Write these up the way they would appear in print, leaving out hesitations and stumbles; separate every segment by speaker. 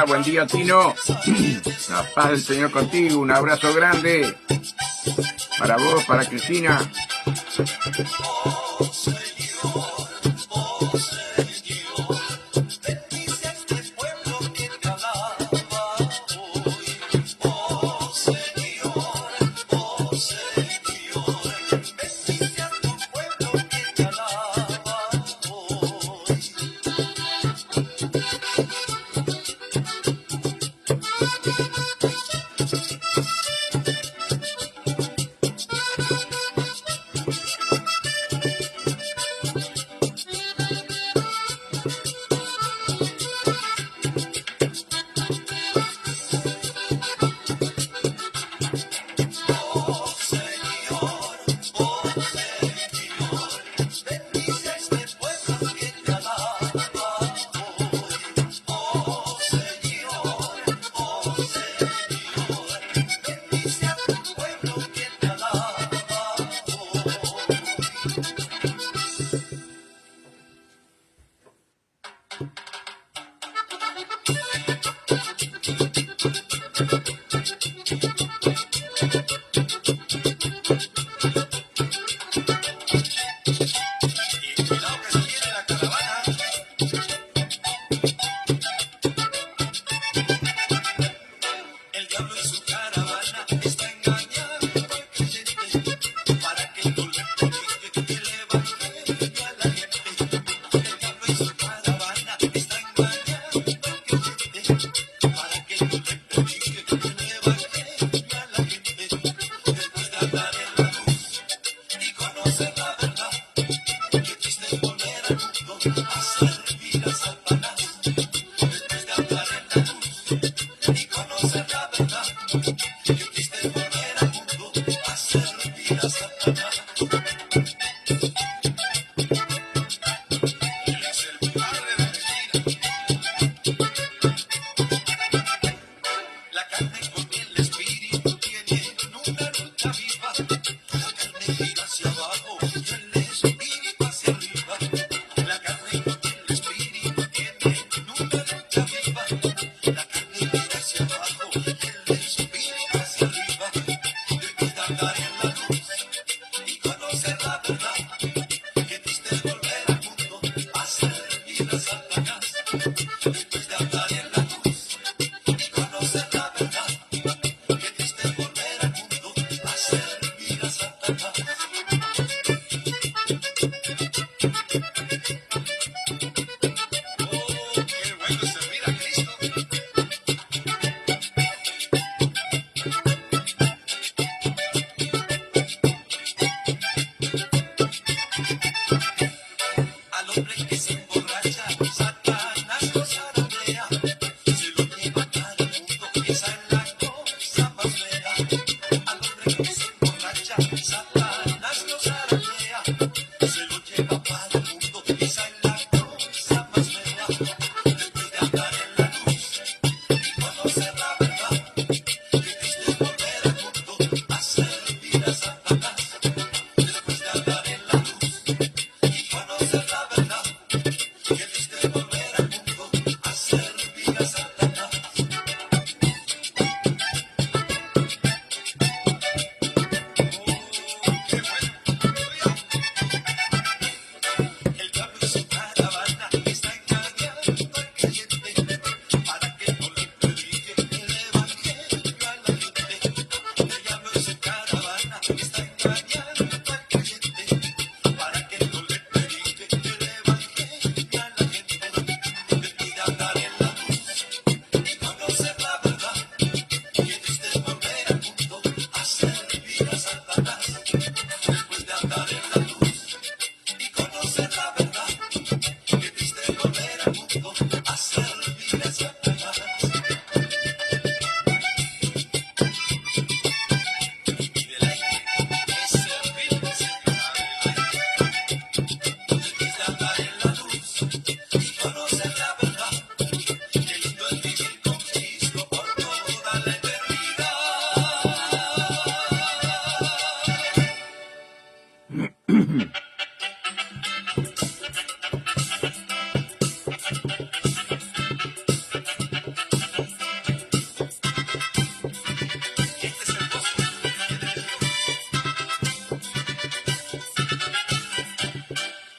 Speaker 1: Buen día, Tino. La paz del Señor contigo. Un abrazo grande para vos, para Cristina.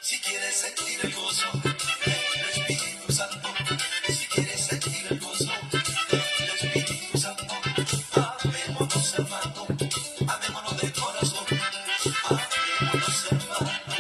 Speaker 2: Si quieres sentir el gozo del Espíritu Santo, si quieres sentir el gozo del Espíritu Santo, amémonos hermano, amémonos de corazón, amémonos hermano.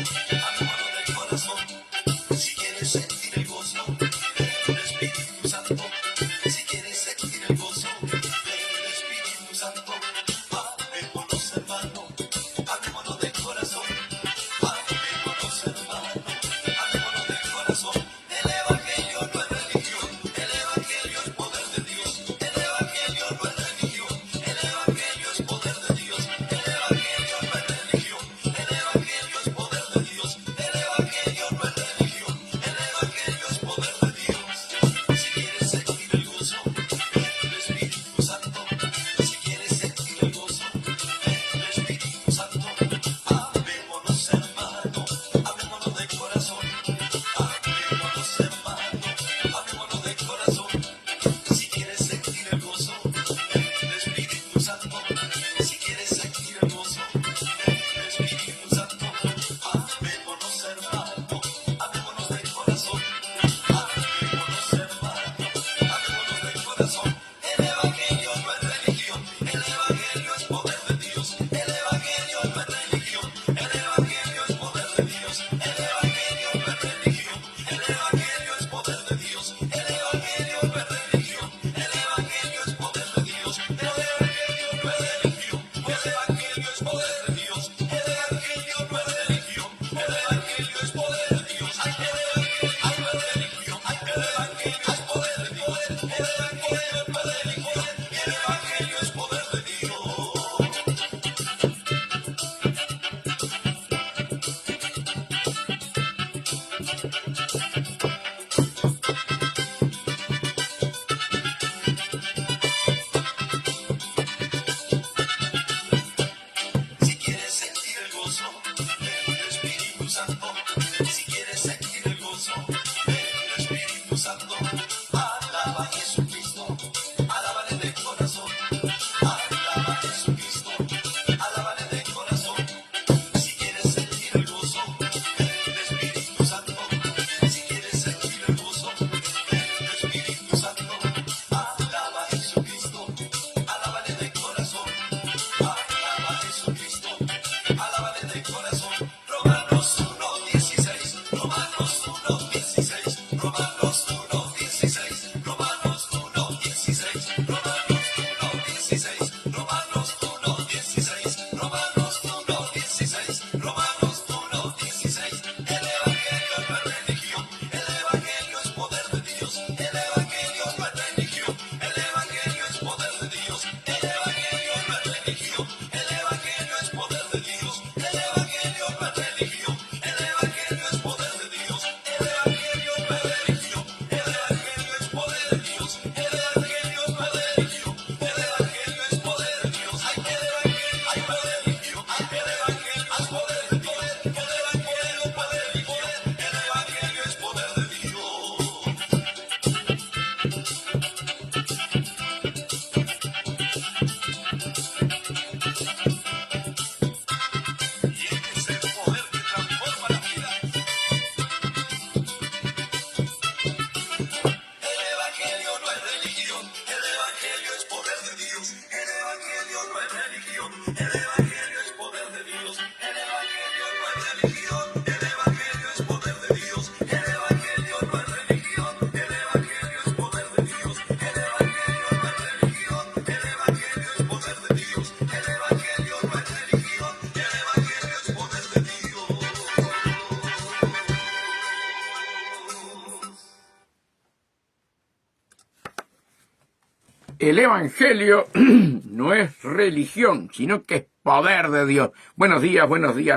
Speaker 1: El Evangelio no es religión, sino que es poder de Dios. Buenos días,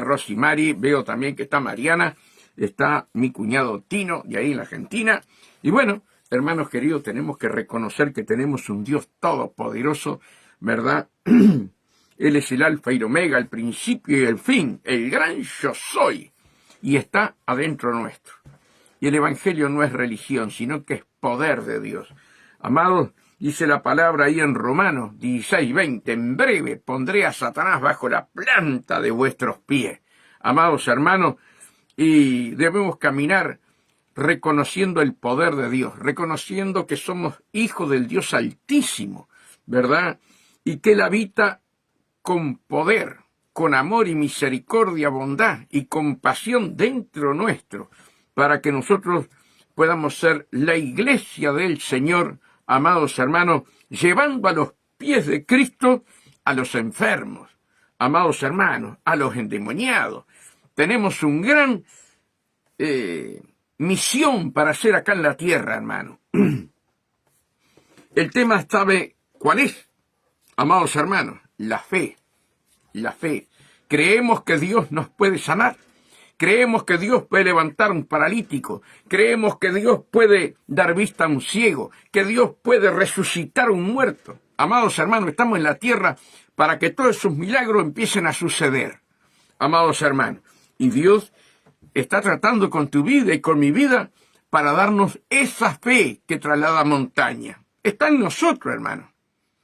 Speaker 1: Rosy Mari. Veo también que está Mariana, está mi cuñado Tino, de ahí en la Argentina. Y bueno, hermanos queridos, tenemos que reconocer que tenemos un Dios todopoderoso, ¿verdad? Él es el alfa y el omega, el principio y el fin, el gran yo soy, y está adentro nuestro. Y el Evangelio no es religión, sino que es poder de Dios. Amados, dice la palabra ahí en Romanos 16:20, en breve pondré a Satanás bajo la planta de vuestros pies. Amados hermanos, y debemos caminar reconociendo el poder de Dios, reconociendo que somos hijos del Dios Altísimo, ¿verdad? Y que Él habita con poder, con amor y misericordia, bondad y compasión dentro nuestro, para que nosotros podamos ser la iglesia del Señor, amados hermanos, llevando a los pies de Cristo a los enfermos, amados hermanos, a los endemoniados. Tenemos un gran misión para hacer acá en la tierra, hermano. El tema, ¿sabe cuál es? Amados hermanos, la fe. La fe. Creemos que Dios nos puede sanar. Creemos que Dios puede levantar a un paralítico. Creemos que Dios puede dar vista a un ciego. Que Dios puede resucitar a un muerto. Amados hermanos, estamos en la tierra para que todos esos milagros empiecen a suceder. Amados hermanos, y Dios está tratando con tu vida y con mi vida para darnos esa fe que traslada montaña. Está en nosotros, hermano.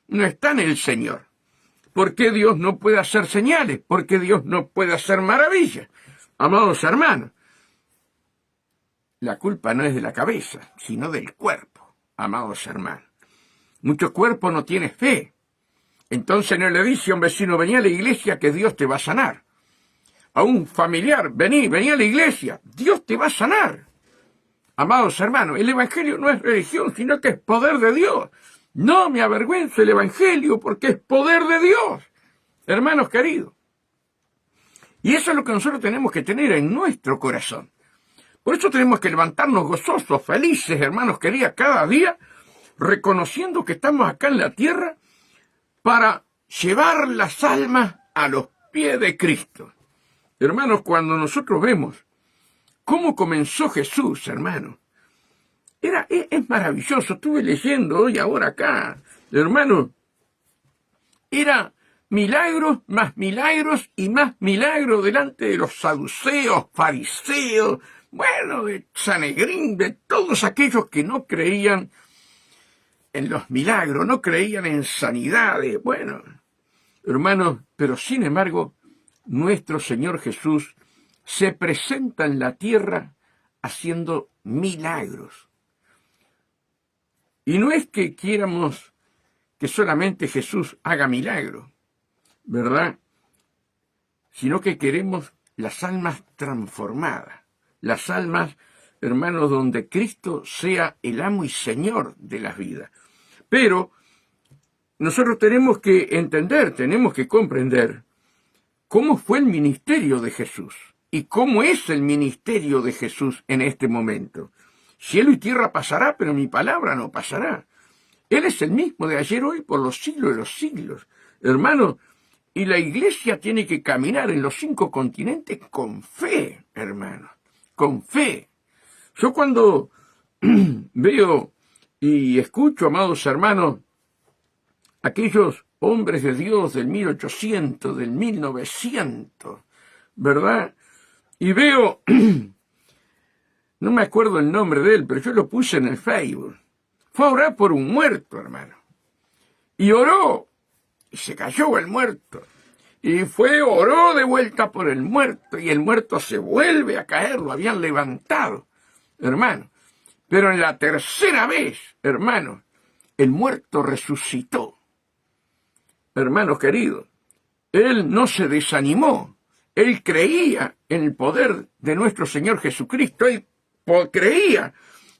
Speaker 1: No está en el Señor. ¿Por qué Dios no puede hacer señales? ¿Por qué Dios no puede hacer maravillas? Amados hermanos, la culpa no es de la cabeza, sino del cuerpo, amados hermanos. Muchos cuerpos no tienen fe. Entonces no le dice a un vecino, vení a la iglesia que Dios te va a sanar. A un familiar, vení a la iglesia, Dios te va a sanar. Amados hermanos, el Evangelio no es religión, sino que es poder de Dios. No me avergüenzo el Evangelio porque es poder de Dios, hermanos queridos. Y eso es lo que nosotros tenemos que tener en nuestro corazón. Por eso tenemos que levantarnos gozosos, felices, hermanos queridos, cada día, reconociendo que estamos acá en la tierra para llevar las almas a los pies de Cristo. Hermanos, cuando nosotros vemos cómo comenzó Jesús, hermanos, es maravilloso. Estuve leyendo hoy, ahora acá, hermanos, era milagros y más milagros delante de los saduceos, fariseos, bueno, de Sanedrín, de todos aquellos que no creían en los milagros, no creían en sanidades. Bueno, hermanos, pero sin embargo, nuestro Señor Jesús se presenta en la tierra haciendo milagros. Y no es que quieramos que solamente Jesús haga milagros, ¿verdad? Sino que queremos las almas transformadas, las almas, hermanos, donde Cristo sea el amo y Señor de las vidas. Pero nosotros tenemos que entender, tenemos que comprender cómo fue el ministerio de Jesús y cómo es el ministerio de Jesús en este momento. Cielo y tierra pasará, pero mi palabra no pasará. Él es el mismo de ayer, hoy, por los siglos de los siglos. Hermanos, y la iglesia tiene que caminar en los 5 continentes con fe, hermanos, con fe. Yo cuando veo y escucho, amados hermanos, aquellos hombres de Dios del 1800, del 1900, ¿verdad? Y veo, no me acuerdo el nombre de él, pero yo lo puse en el Facebook. Fue a orar por un muerto, hermano. Y oró, y se cayó el muerto. Y oró de vuelta por el muerto, y el muerto se vuelve a caer, lo habían levantado, hermano. Pero en la tercera vez, hermano, el muerto resucitó. Hermanos queridos, él no se desanimó. Él creía en el poder de nuestro Señor Jesucristo. Él creía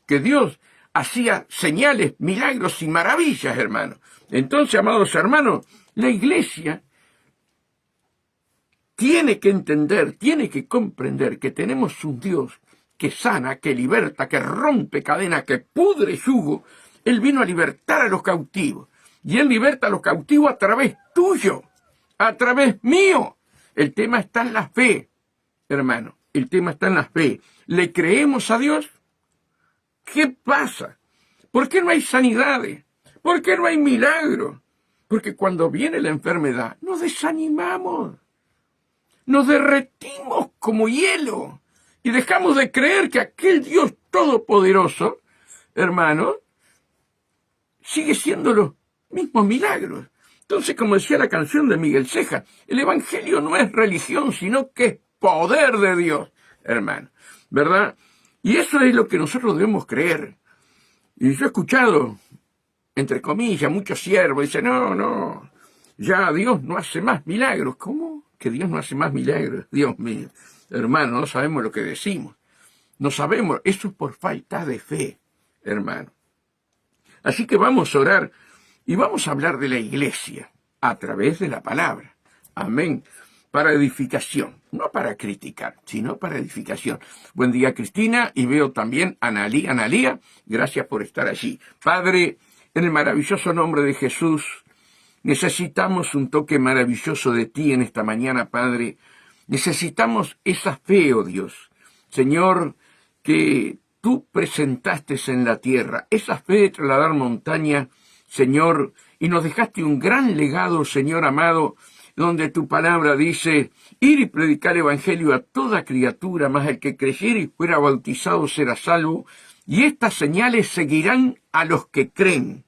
Speaker 1: que Dios hacía señales, milagros y maravillas, hermanos. Entonces, amados hermanos, la iglesia tiene que entender, tiene que comprender que tenemos un Dios que sana, que liberta, que rompe cadena, que pudre yugo. Él vino a libertar a los cautivos. y Él liberta a los cautivos a través tuyo, a través mío. El tema está en la fe, hermano. El tema está en la fe. ¿Le creemos a Dios? ¿Qué pasa? ¿Por qué no hay sanidades? ¿Por qué no hay milagros? Porque cuando viene la enfermedad, nos desanimamos. Nos derretimos como hielo y dejamos de creer que aquel Dios todopoderoso, hermano, sigue siendo los mismos milagros. Entonces, como decía la canción de Miguel Ceja, el Evangelio no es religión, sino que es poder de Dios, hermano, ¿verdad? Y eso es lo que nosotros debemos creer. Y yo he escuchado, entre comillas, muchos siervos dicen, no, ya Dios no hace más milagros. ¿Cómo que Dios no hace más milagros? Dios mío, hermano, no sabemos lo que decimos. No sabemos, eso es por falta de fe, hermano. Así que vamos a orar y vamos a hablar de la iglesia a través de la palabra. Amén. Para edificación, no para criticar, sino para edificación. Buen día, Cristina, y veo también a Analía, gracias por estar allí. Padre, en el maravilloso nombre de Jesús, necesitamos un toque maravilloso de ti en esta mañana, Padre. Necesitamos esa fe, oh Dios. Señor, que tú presentaste en la tierra, esa fe de trasladar montaña, Señor, y nos dejaste un gran legado, Señor amado, donde tu palabra dice, ir y predicar evangelio a toda criatura, mas el que creyere y fuera bautizado será salvo, y estas señales seguirán a los que creen.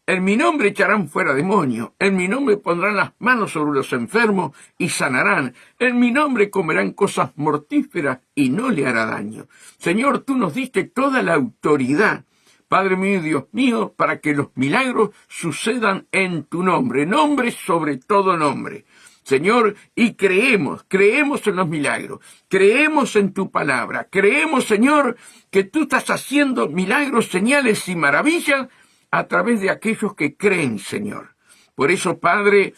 Speaker 1: En mi nombre echarán fuera demonios, en mi nombre pondrán las manos sobre los enfermos y sanarán, en mi nombre comerán cosas mortíferas y no le hará daño. Señor, tú nos diste toda la autoridad, Padre mío y Dios mío, para que los milagros sucedan en tu nombre, nombre sobre todo nombre. Señor, y creemos en los milagros, creemos en tu palabra, creemos, Señor, que tú estás haciendo milagros, señales y maravillas a través de aquellos que creen, Señor. Por eso, Padre,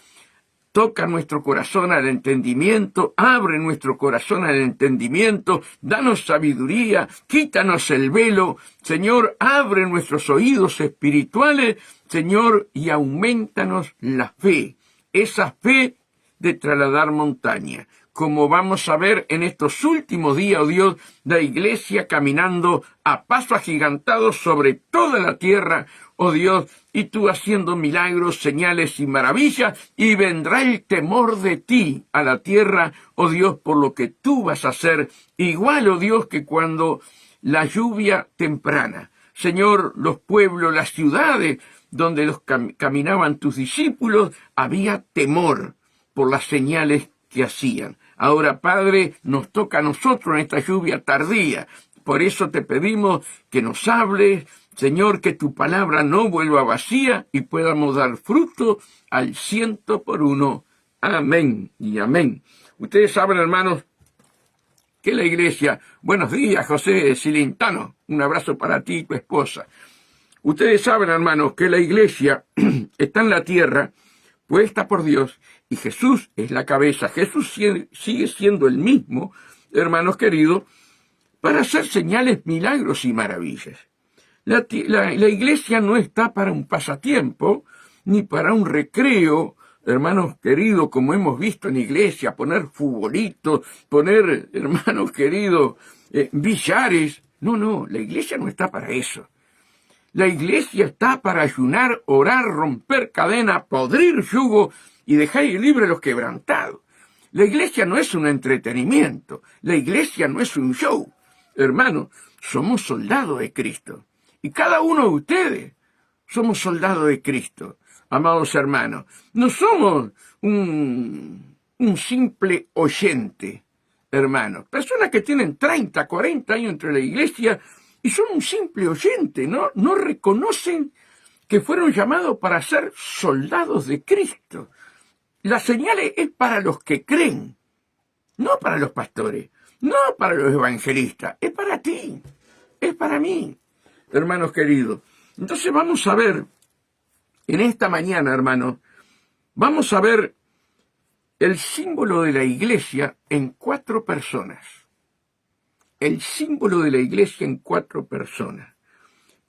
Speaker 1: toca nuestro corazón al entendimiento, abre nuestro corazón al entendimiento, danos sabiduría, quítanos el velo, Señor, abre nuestros oídos espirituales, Señor, y aumentanos la fe, esa fe de trasladar montaña. Como vamos a ver en estos últimos días, oh Dios, la iglesia caminando a paso agigantado sobre toda la tierra, oh Dios, y tú haciendo milagros, señales y maravillas, y vendrá el temor de ti a la tierra, oh Dios, por lo que tú vas a hacer, igual, oh Dios, que cuando la lluvia temprana. Señor, los pueblos, las ciudades donde los caminaban tus discípulos, había temor por las señales que hacían. Ahora, Padre, nos toca a nosotros en esta lluvia tardía. Por eso te pedimos que nos hables, Señor, que tu palabra no vuelva vacía y podamos dar fruto al 100%. Amén y amén. Ustedes saben, hermanos, que la iglesia... Buenos días, José Silintano. Un abrazo para ti y tu esposa. Ustedes saben, hermanos, que la iglesia está en la tierra, puesta por Dios, y Jesús es la cabeza. Jesús sigue siendo el mismo, hermanos queridos, para hacer señales, milagros y maravillas. La iglesia no está para un pasatiempo, ni para un recreo, hermanos queridos, como hemos visto en la iglesia, poner futbolitos, poner, hermanos queridos, billares. No, la iglesia no está para eso. La iglesia está para ayunar, orar, romper cadena, podrir yugo y dejar libre a los quebrantados. La iglesia no es un entretenimiento. La iglesia no es un show. Hermanos, somos soldados de Cristo. Y cada uno de ustedes somos soldados de Cristo, amados hermanos. No somos un simple oyente, hermanos. Personas que tienen 30, 40 años entre la iglesia y son un simple oyente, ¿no? No reconocen que fueron llamados para ser soldados de Cristo. Las señales es para los que creen, no para los pastores, no para los evangelistas, es para ti, es para mí, hermanos queridos. Entonces vamos a ver, en esta mañana, hermanos, vamos a ver el símbolo de la iglesia en 4 personas. El símbolo de la iglesia en 4 personas.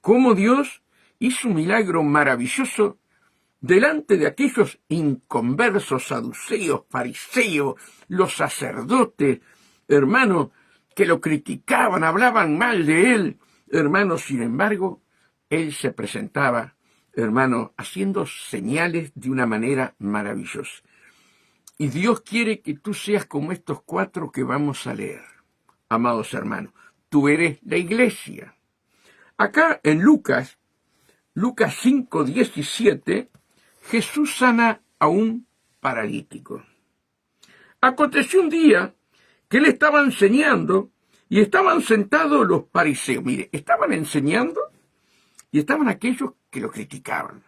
Speaker 1: Cómo Dios hizo un milagro maravilloso delante de aquellos inconversos, saduceos, fariseos, los sacerdotes, hermano, que lo criticaban, hablaban mal de él, hermano, sin embargo, él se presentaba, hermano, haciendo señales de una manera maravillosa. Y Dios quiere que tú seas como estos 4 que vamos a leer, amados hermanos. Tú eres la iglesia. Acá en Lucas 5:17, Jesús sana a un paralítico. Aconteció un día que él estaba enseñando y estaban sentados los fariseos. Mire, estaban enseñando y estaban aquellos que lo criticaban.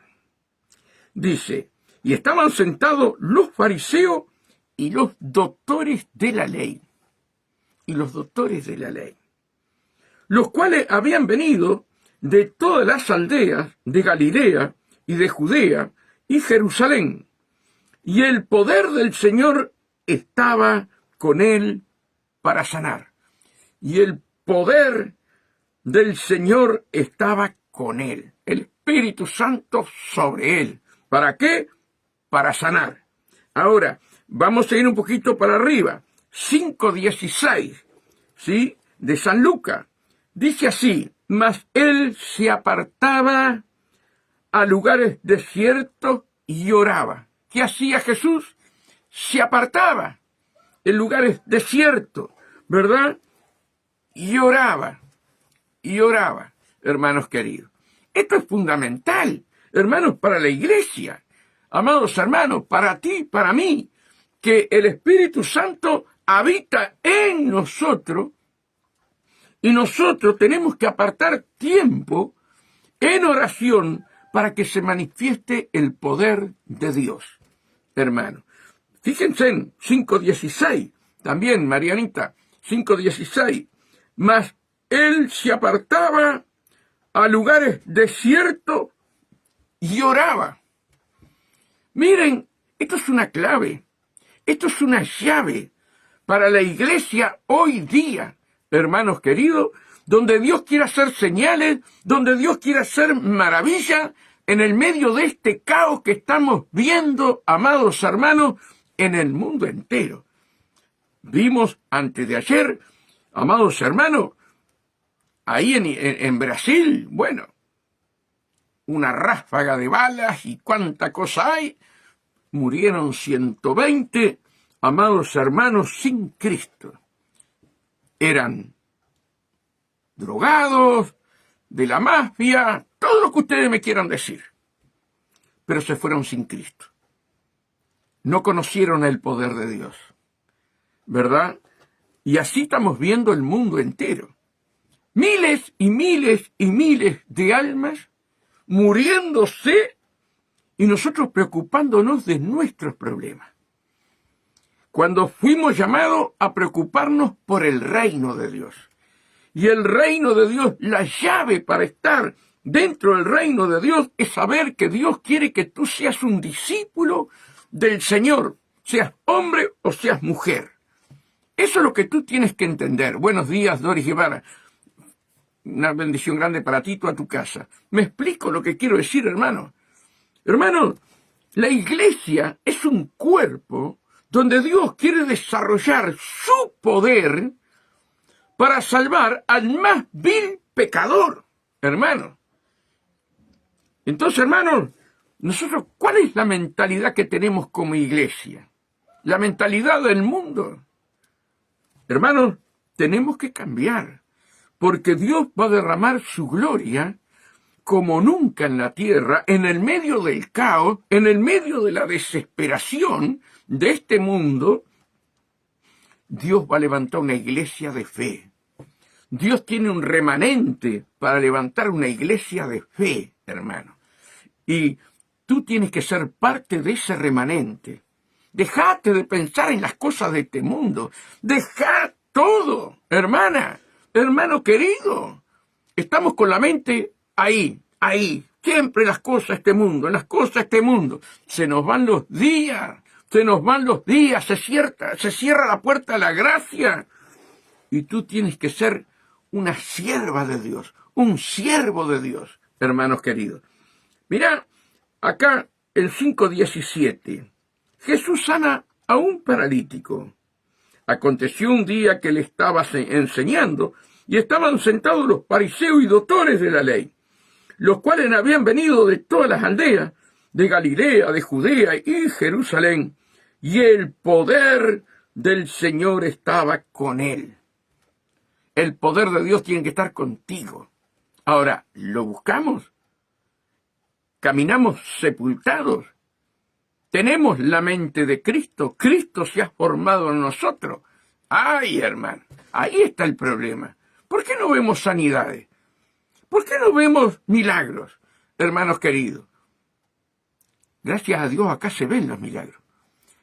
Speaker 1: Dice, y estaban sentados los fariseos y los doctores de la ley. Y los doctores de la ley, los cuales habían venido de todas las aldeas de Galilea y de Judea y Jerusalén. Y el poder del Señor estaba con él para sanar. Y el poder del Señor estaba con él. El Espíritu Santo sobre él. ¿Para qué? Para sanar. Ahora, vamos a ir un poquito para arriba. 5:16, ¿sí? De San Lucas. Dice así, mas él se apartaba a lugares desiertos y oraba. ¿Qué hacía Jesús? Se apartaba en lugares desiertos, ¿verdad? Y oraba, hermanos queridos. Esto es fundamental, hermanos, para la iglesia. Amados hermanos, para ti, para mí, que el Espíritu Santo habita en nosotros y nosotros tenemos que apartar tiempo en oración para que se manifieste el poder de Dios, hermano. Fíjense en 5:16, también, Marianita, 5:16, mas él se apartaba a lugares desiertos y oraba. Miren, esto es una clave, esto es una llave para la iglesia hoy día, hermanos queridos, donde Dios quiere hacer señales, donde Dios quiere hacer maravillas, en el medio de este caos que estamos viendo, amados hermanos, en el mundo entero. Vimos antes de ayer, amados hermanos, ahí en Brasil, bueno, una ráfaga de balas y cuánta cosa hay, murieron 120, amados hermanos, sin Cristo. Eran drogados, de la mafia, todo lo que ustedes me quieran decir. Pero se fueron sin Cristo. No conocieron el poder de Dios, ¿verdad? Y así estamos viendo el mundo entero. Miles y miles y miles de almas muriéndose y nosotros preocupándonos de nuestros problemas. Cuando fuimos llamados a preocuparnos por el reino de Dios. Y el reino de Dios, la llave para estar dentro del reino de Dios es saber que Dios quiere que tú seas un discípulo del Señor, seas hombre o seas mujer. Eso es lo que tú tienes que entender. Buenos días, Doris Guevara. Una bendición grande para ti, tú a tu casa. ¿Me explico lo que quiero decir, hermano? Hermano, la iglesia es un cuerpo donde Dios quiere desarrollar su poder para salvar al más vil pecador, hermano. Entonces, hermanos, nosotros, ¿cuál es la mentalidad que tenemos como iglesia? La mentalidad del mundo. Hermanos, tenemos que cambiar, porque Dios va a derramar su gloria como nunca en la tierra, en el medio del caos, en el medio de la desesperación de este mundo. Dios va a levantar una iglesia de fe. Dios tiene un remanente para levantar una iglesia de fe, hermano. Y tú tienes que ser parte de ese remanente. Dejate de pensar en las cosas de este mundo. Dejá todo, hermana, hermano querido. Estamos con la mente ahí. Siempre las cosas de este mundo, en las cosas de este mundo. Se nos van los días, se cierra la puerta a la gracia. Y tú tienes que ser una sierva de Dios, un siervo de Dios, hermanos queridos. Mirá, acá el 5:17. Jesús sana a un paralítico. Aconteció un día que le estaba enseñando y estaban sentados los fariseos y doctores de la ley, los cuales habían venido de todas las aldeas, de Galilea, de Judea y Jerusalén, y el poder del Señor estaba con él. El poder de Dios tiene que estar contigo. Ahora, ¿lo buscamos? ¿Caminamos sepultados? ¿Tenemos la mente de Cristo? ¿Cristo se ha formado en nosotros? ¡Ay, hermano! Ahí está el problema. ¿Por qué no vemos sanidades? ¿Por qué no vemos milagros, hermanos queridos? Gracias a Dios acá se ven los milagros.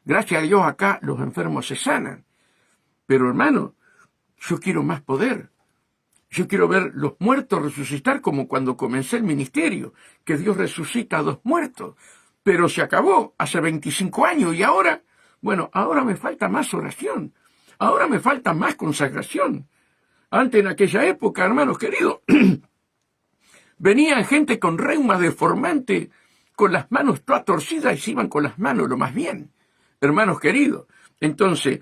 Speaker 1: Gracias a Dios acá los enfermos se sanan. Pero, hermano, yo quiero más poder. Yo quiero ver los muertos resucitar como cuando comencé el ministerio, que Dios resucita a los muertos. Pero se acabó hace 25 años y ahora, bueno, ahora me falta más oración. Ahora me falta más consagración. Antes, en aquella época, hermanos queridos, venían gente con reuma deformante, con las manos todas torcidas y se iban con las manos lo más bien. Hermanos queridos, entonces,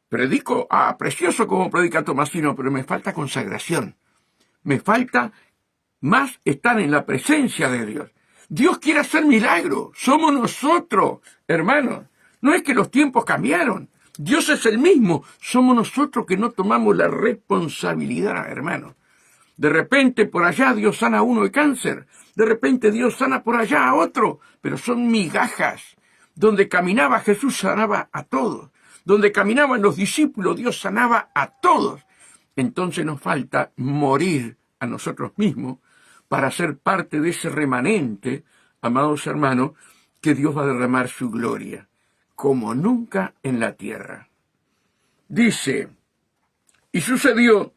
Speaker 1: predico, precioso como predica Tomasino, pero me falta consagración. Me falta más estar en la presencia de Dios. Dios quiere hacer milagros. Somos nosotros, hermanos. No es que los tiempos cambiaron. Dios es el mismo. Somos nosotros que no tomamos la responsabilidad, hermanos. De repente por allá Dios sana a uno de cáncer. De repente Dios sana por allá a otro. Pero son migajas. Donde caminaba Jesús sanaba a todos. Donde caminaban los discípulos Dios sanaba a todos. Entonces nos falta morir a nosotros mismos para ser parte de ese remanente, amados hermanos, que Dios va a derramar su gloria, como nunca en la tierra. Dice, y sucedió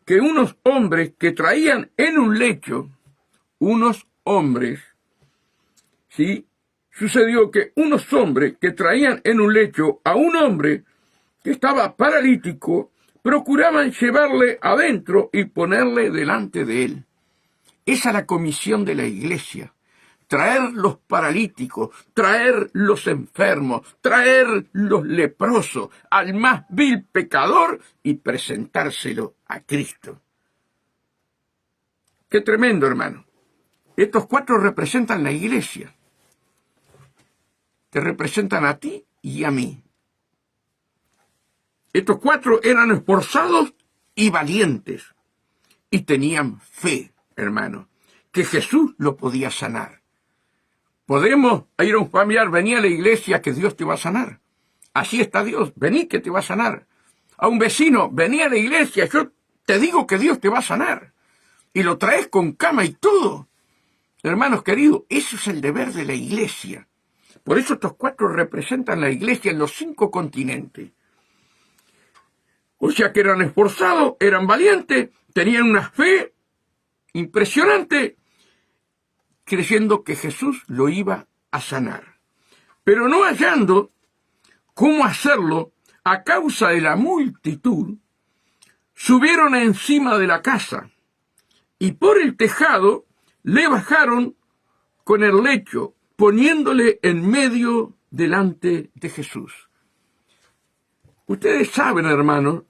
Speaker 1: que unos hombres que traían en un lecho, unos hombres, ¿sí? Sucedió que unos hombres que traían en un lecho a un hombre que estaba paralítico, procuraban llevarle adentro y ponerle delante de él. Esa es la comisión de la iglesia. Traer los paralíticos, traer los enfermos, traer los leprosos al más vil pecador y presentárselo a Cristo. Qué tremendo, hermano. Estos 4 representan la iglesia. Te representan a ti y a mí. Estos 4 eran esforzados y valientes y tenían fe, hermano, que Jesús lo podía sanar. Podemos ir a un familiar, vení a la iglesia que Dios te va a sanar. Así está Dios, vení que te va a sanar. A un vecino, vení a la iglesia, yo te digo que Dios te va a sanar. Y lo traes con cama y todo. Hermanos queridos, eso es el deber de la iglesia. Por eso estos 4 representan la iglesia en los 5 continentes. O sea que eran esforzados, eran valientes, tenían una fe impresionante, creyendo que Jesús lo iba a sanar. Pero no hallando cómo hacerlo a causa de la multitud, subieron encima de la casa y por el tejado le bajaron con el lecho, poniéndole en medio delante de Jesús. Ustedes saben, hermanos,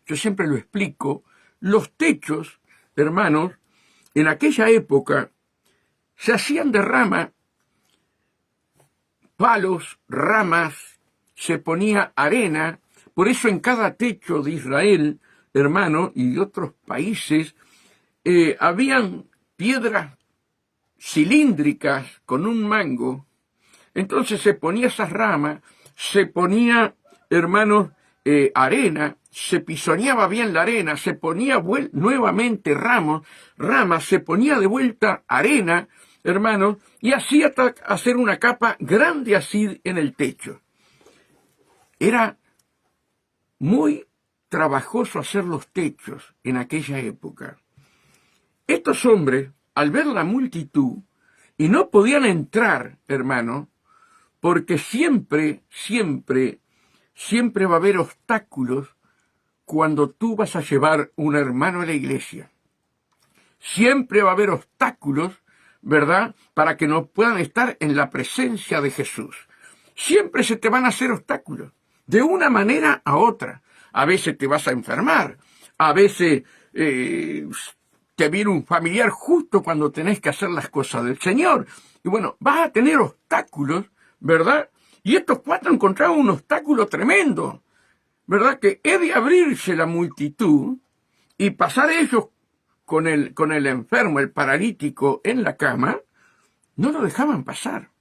Speaker 1: yo siempre lo explico, los techos, hermanos, en aquella época se hacían de rama, palos, ramas, se ponía arena. Por eso en cada techo de Israel, hermano, y de otros países, habían piedras cilíndricas con un mango. Entonces se ponía esas ramas, se ponía, hermanos, arena, se pisoneaba bien la arena, se ponía nuevamente ramas, se ponía de vuelta arena, hermanos, y así hasta hacer una capa grande así en el techo. Era muy trabajoso hacer los techos en aquella época. Estos hombres, al ver la multitud, y no podían entrar, hermano, porque siempre va a haber obstáculos cuando tú vas a llevar un hermano a la iglesia. Siempre va a haber obstáculos ¿verdad? Para que no puedan estar en la presencia de Jesús. Siempre se te van a hacer obstáculos, de una manera a otra. A veces te vas a enfermar, a veces te viene un familiar justo cuando tenés que hacer las cosas del Señor. Y bueno, vas a tener obstáculos, ¿verdad? Y estos cuatro encontraron un obstáculo tremendo, ¿verdad? Que he de abrirse la multitud y pasar ellos con el enfermo, el paralítico en la cama, no lo dejaban pasar.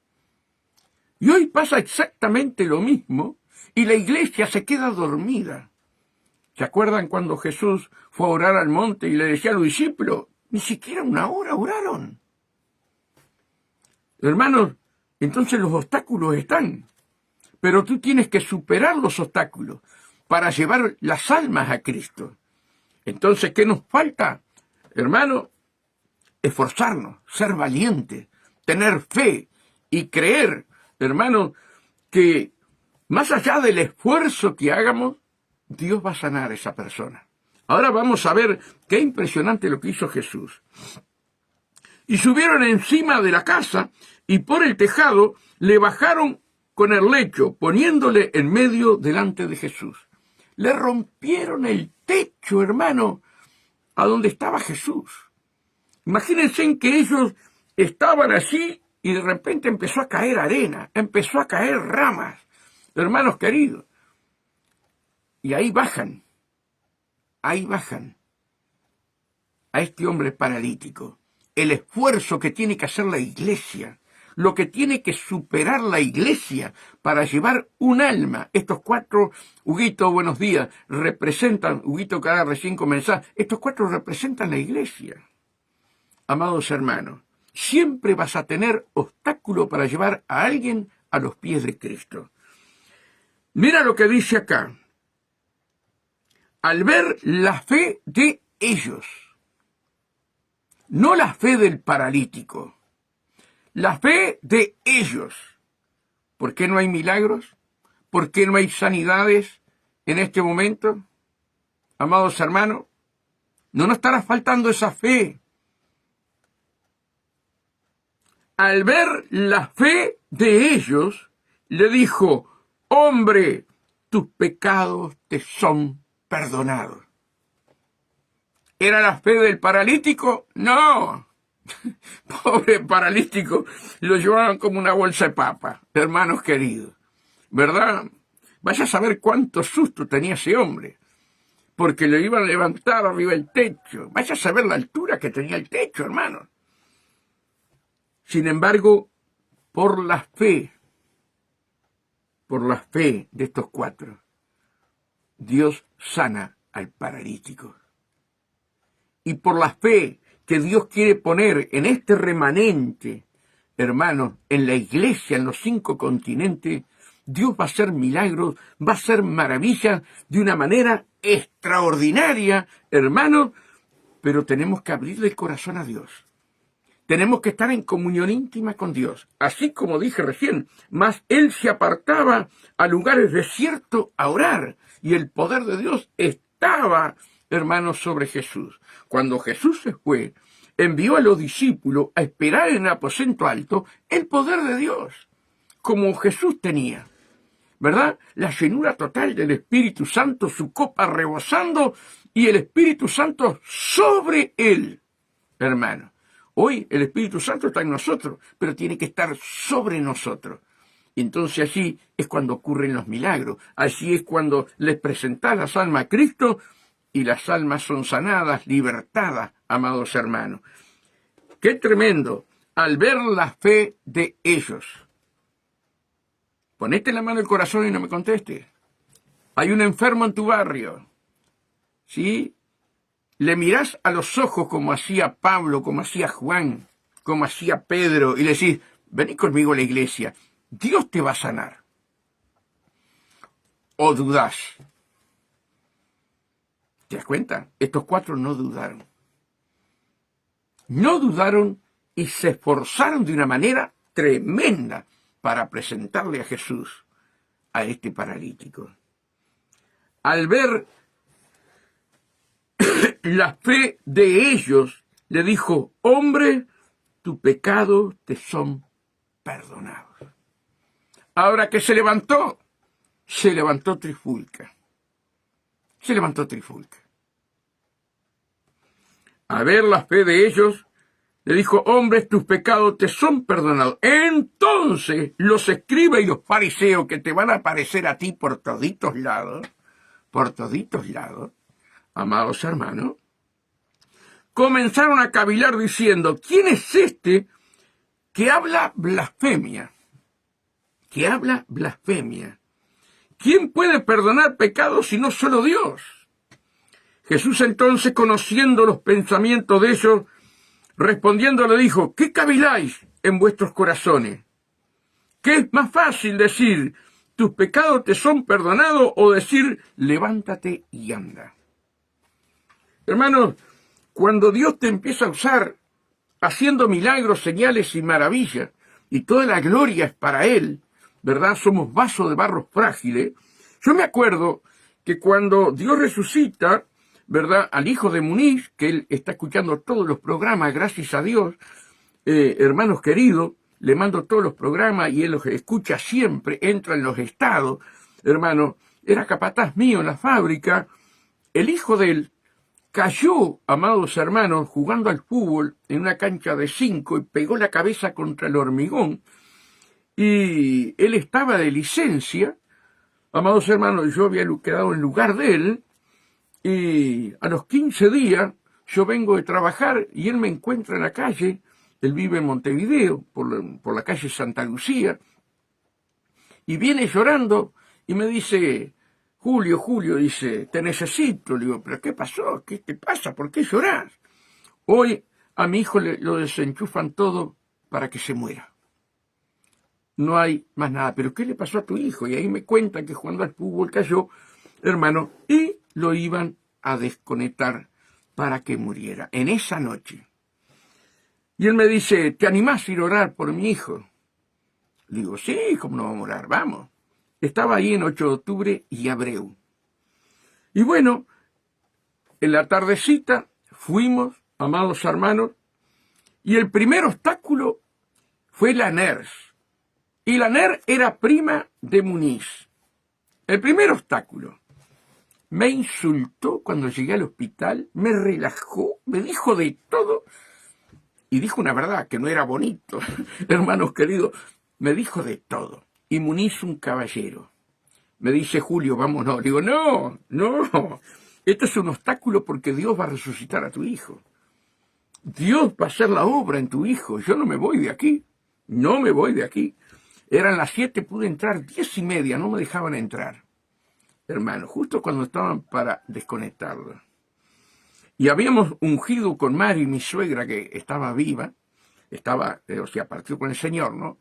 Speaker 1: Y hoy pasa exactamente lo mismo y la iglesia se queda dormida. ¿Se acuerdan cuando Jesús fue a orar al monte y le decía a los discípulos? Ni siquiera una hora oraron. Hermanos, entonces los obstáculos están, pero tú tienes que superar los obstáculos para llevar las almas a Cristo. Entonces, ¿qué nos falta? Hermano, esforzarnos, ser valientes, tener fe y creer, hermano, que más allá del esfuerzo que hagamos, Dios va a sanar a esa persona. Ahora vamos a ver qué impresionante lo que hizo Jesús. Y subieron encima de la casa y por el tejado le bajaron con el lecho, poniéndole en medio delante de Jesús. Le rompieron el techo, hermano, a donde estaba Jesús. Imagínense en que ellos estaban así y de repente empezó a caer arena, empezó a caer ramas, hermanos queridos. Y ahí bajan a este hombre paralítico. El esfuerzo que tiene que hacer la iglesia, lo que tiene que superar la iglesia para llevar un alma. Estos cuatro, Huguito, buenos días, representan, Huguito que recién comenzó, estos cuatro representan la iglesia. Amados hermanos, siempre vas a tener obstáculo para llevar a alguien a los pies de Cristo. Mira lo que dice acá. Al ver la fe de ellos, no la fe del paralítico, la fe de ellos. ¿Por qué no hay milagros? ¿Por qué no hay sanidades en este momento? Amados hermanos, no nos estará faltando esa fe. Al ver la fe de ellos, le dijo, hombre, tus pecados te son perdonados. ¿Era la fe del paralítico? No. Pobre paralítico, lo llevaban como una bolsa de papa, hermanos queridos, ¿verdad? Vaya a saber cuánto susto tenía ese hombre, porque lo iban a levantar arriba del techo. Vaya a saber la altura que tenía el techo, hermanos. Sin embargo, por la fe de estos cuatro, Dios sana al paralítico. Y por la fe que Dios quiere poner en este remanente, hermanos, en la iglesia, en los 5 continentes, Dios va a hacer milagros, va a hacer maravillas de una manera extraordinaria, hermanos, pero tenemos que abrirle el corazón a Dios. Tenemos que estar en comunión íntima con Dios. Así como dije recién, mas Él se apartaba a lugares desiertos a orar, y el poder de Dios estaba, hermanos, sobre Jesús. Cuando Jesús se fue, envió a los discípulos a esperar en el aposento alto el poder de Dios, como Jesús tenía, ¿verdad? La llenura total del Espíritu Santo, su copa rebosando, y el Espíritu Santo sobre él, hermano. Hoy el Espíritu Santo está en nosotros, pero tiene que estar sobre nosotros. Y entonces allí es cuando ocurren los milagros. Allí es cuando les presentás las almas a Cristo y las almas son sanadas, libertadas, amados hermanos. ¡Qué tremendo! Al ver la fe de ellos. Ponete la mano en el corazón y no me contestes. Hay un enfermo en tu barrio. ¿Sí? Le mirás a los ojos como hacía Pablo, como hacía Juan, como hacía Pedro, y le decís, vení conmigo a la iglesia, Dios te va a sanar. ¿O dudás? ¿Te das cuenta? Estos cuatro no dudaron. No dudaron y se esforzaron de una manera tremenda para presentarle a Jesús a este paralítico. Al ver la fe de ellos, le dijo, hombre, tus pecados te son perdonados. Ahora que se levantó trifulca. Se levantó trifulca. A ver la fe de ellos, le dijo, hombres, tus pecados te son perdonados. Entonces los escribas y los fariseos que te van a aparecer a ti por toditos lados, amados hermanos, comenzaron a cavilar diciendo, ¿quién es este que habla blasfemia? Que habla blasfemia. ¿Quién puede perdonar pecados si no solo Dios? Jesús entonces, conociendo los pensamientos de ellos, respondiendo le dijo, ¿qué caviláis en vuestros corazones? ¿Qué es más fácil decir, tus pecados te son perdonados, o decir, levántate y anda? Hermanos, cuando Dios te empieza a usar haciendo milagros, señales y maravillas, y toda la gloria es para Él, ¿verdad? Somos vasos de barro frágiles. Yo me acuerdo que cuando Dios resucita, ¿verdad?, al hijo de Muniz, que él está escuchando todos los programas, gracias a Dios, hermanos queridos, le mando todos los programas y él los escucha siempre, entra en los estados, hermano, era capataz mío en la fábrica, el hijo de él cayó, amados hermanos, jugando al fútbol en una cancha de 5 y pegó la cabeza contra el hormigón, y él estaba de licencia, amados hermanos, yo había quedado en lugar de él, y a los 15 días yo vengo de trabajar y él me encuentra en la calle, él vive en Montevideo, por la calle Santa Lucía, y viene llorando y me dice, Julio, dice, te necesito. Le digo, ¿pero qué pasó? ¿Qué te pasa? ¿Por qué llorás? Hoy a mi hijo lo desenchufan todo para que se muera. No hay más nada. ¿Pero qué le pasó a tu hijo? Y ahí me cuenta que jugando al fútbol cayó, hermano, y lo iban a desconectar para que muriera en esa noche. Y él me dice, ¿te animás a ir a orar por mi hijo? Le digo, sí, ¿cómo no vamos a orar? Vamos. Estaba ahí en 8 de octubre y Abreu. Y bueno, en la tardecita fuimos, amados hermanos, y el primer obstáculo fue la NERS. Y la NERS era prima de Muniz. El primer obstáculo. Me insultó cuando llegué al hospital, me relajó, me dijo de todo, y dijo una verdad que no era bonito, hermanos queridos, me dijo de todo. Y Muniz un caballero. Me dice, Julio, vámonos. Le digo, no, esto es un obstáculo porque Dios va a resucitar a tu hijo. Dios va a hacer la obra en tu hijo. Yo no me voy de aquí, Eran las 7, pude entrar 10:30, no me dejaban entrar. Hermano, justo cuando estaban para desconectarlo. Y habíamos ungido con Mari, mi suegra, que estaba viva, partió con el Señor, ¿no?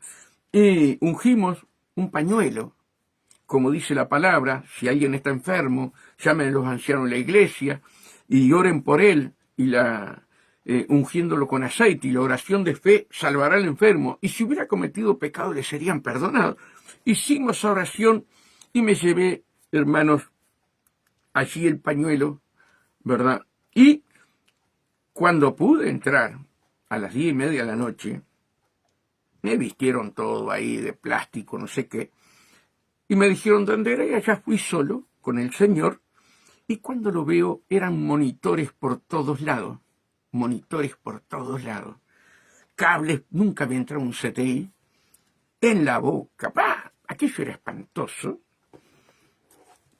Speaker 1: Y ungimos un pañuelo, como dice la palabra, si alguien está enfermo, llamen a los ancianos de la iglesia y oren por él, y ungiéndolo con aceite, y la oración de fe salvará al enfermo, y si hubiera cometido pecado le serían perdonados. Hicimos esa oración y me llevé, hermanos, allí el pañuelo, ¿verdad? Y cuando pude entrar a las 10:30 de la noche, me vistieron todo ahí de plástico, no sé qué, y me dijeron dónde era, y allá fui solo con el Señor, y cuando lo veo eran monitores por todos lados, cables, nunca había entrado un CTI, en la boca, aquello era espantoso.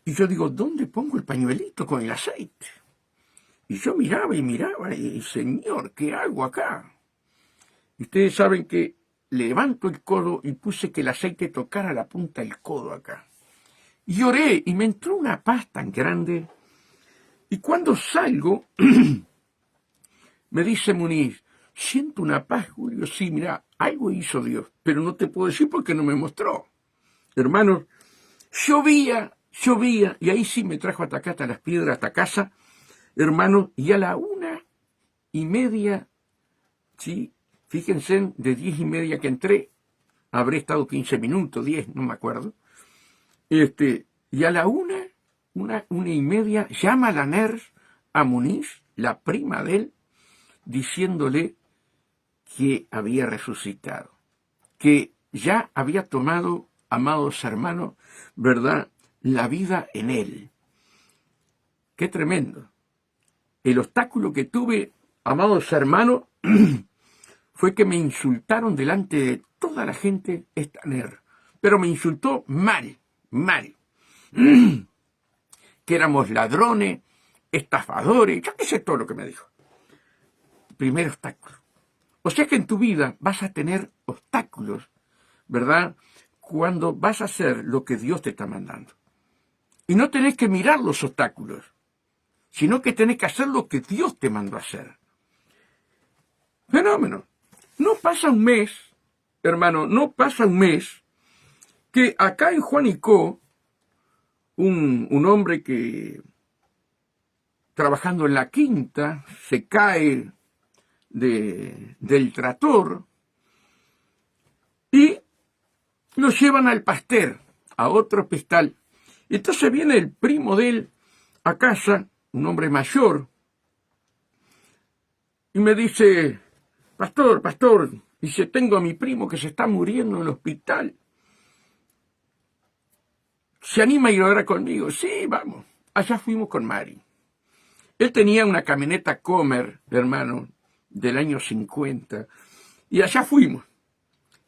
Speaker 1: Y yo digo, ¿dónde pongo el pañuelito con el aceite? Y yo miraba, y Señor, ¿qué hago acá? Y ustedes saben que levanto el codo y puse que el aceite tocara la punta del codo acá. Y oré, y me entró una paz tan grande. Y cuando salgo, me dice Muniz, siento una paz, Julio. Sí, mira, algo hizo Dios, pero no te puedo decir porque no me mostró. Hermanos, llovía, y ahí sí me trajo hasta las piedras, hasta casa, hermanos, y a la 1:30, sí, fíjense, de 10:30 que entré, habré estado 15 minutos, 10, no me acuerdo, y a la 1:30, llama a la NERS a Muniz, la prima de él, diciéndole que había resucitado, que ya había tomado, amados hermanos, ¿verdad?, la vida en él. ¡Qué tremendo! El obstáculo que tuve, amados hermanos, fue que me insultaron delante de toda la gente Estaner. Pero me insultó mal, mal. Que éramos ladrones, estafadores, yo qué sé todo lo que me dijo. Primer obstáculo. O sea que en tu vida vas a tener obstáculos, ¿verdad?, cuando vas a hacer lo que Dios te está mandando. Y no tenés que mirar los obstáculos, sino que tenés que hacer lo que Dios te mandó a hacer. Fenómeno. No pasa un mes, hermano, no pasa un mes que acá en Juanico, un hombre que trabajando en la quinta se cae del tractor y lo llevan al pastel, a otro hospital. Entonces viene el primo de él a casa, un hombre mayor, y me dice: pastor, dice, tengo a mi primo que se está muriendo en el hospital. ¿Se anima a ir a orar conmigo? Sí, vamos. Allá fuimos con Mari. Él tenía una camioneta Comer, hermano, del año 50, y allá fuimos.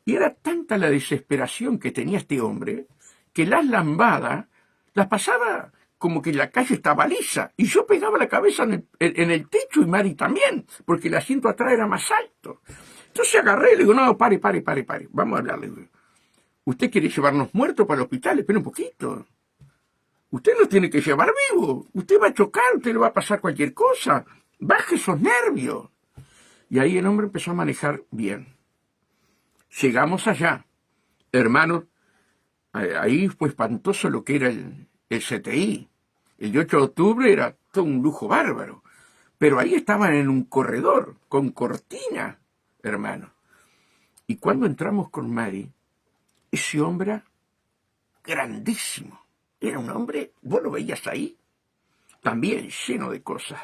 Speaker 1: Y era tanta la desesperación que tenía este hombre, que las lambadas las pasaba como que la calle estaba lisa, y yo pegaba la cabeza en el techo, y Mari también, porque el asiento atrás era más alto. Entonces agarré y le digo: no, pare, vamos a hablarle. ¿Usted quiere llevarnos muertos para el hospital? Espera un poquito. Usted nos tiene que llevar vivo. Usted va a chocar, usted le va a pasar cualquier cosa. Baje esos nervios. Y ahí el hombre empezó a manejar bien. Llegamos allá. Hermanos, ahí fue espantoso lo que era el CTI. El 8 de octubre era todo un lujo bárbaro. Pero ahí estaban en un corredor, con cortina, hermano. Y cuando entramos con Mari, ese hombre era grandísimo. Era un hombre, vos lo veías ahí, también lleno de cosas.